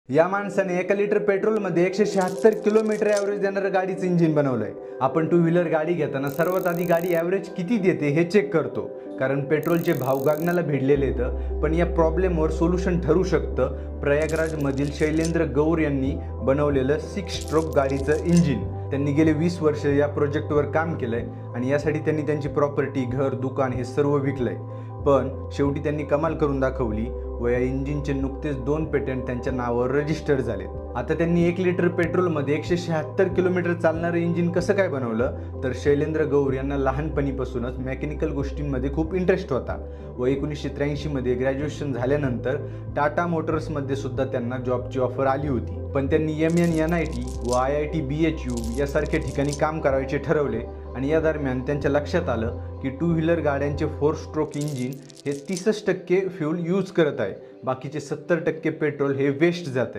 या माणसाने 1 litre पेट्रोलमध्ये 176 kilometre average देणारं गाडीचं इंजिन बनवलंय। आपण टू व्हीलर गाडी घेताना सर्वात आधी गाडी ॲव्हरेज किती देते हे चेक करतो, कारण पेट्रोलचे भाव गगनाला भिडलेले आहेत। पण या प्रॉब्लेमवर सोल्युशन ठरू शकतं प्रयागराजमधील शैलेंद्र गौर यांनी बनवलेलं 6 स्ट्रोक गाडीचं इंजिन। त्यांनी गेले 20 वर्ष या प्रोजेक्टवर काम केलंय आणि यासाठी त्यांनी त्यांची प्रॉपर्टी, घर, दुकान हे सर्व विकलंय। पण शेवटी त्यांनी कमाल करून दाखवली व या इंजिनचे नुकतेच 2 पेटंट त्यांच्या नावावर रजिस्टर झालेत। आता त्यांनी 1 लिटर पेट्रोलमध्ये 176 किलोमीटर चालणारं इंजिन कसं काय बनवलं, तर शैलेंद्र गौर यांना लहानपणीपासूनच मेकॅनिकल गोष्टींमध्ये खूप इंटरेस्ट होता व 1983 मध्ये ग्रॅज्युएशन झाल्यानंतर टाटा मोटर्समध्ये सुद्धा त्यांना जॉबची ऑफर आली होती। पण त्यांनी MNNIT व IIT BHU यासारख्या ठिकाणी काम करायचे ठरवले आणि या दरम्यान त्यांच्या लक्षात आलं की टू व्हीलर गाड्यांचे 4 स्ट्रोक इंजिन हे 30% फ्यूल यूज करत आहे, बाकीचे 70% पेट्रोल हे वेस्ट जात आहे।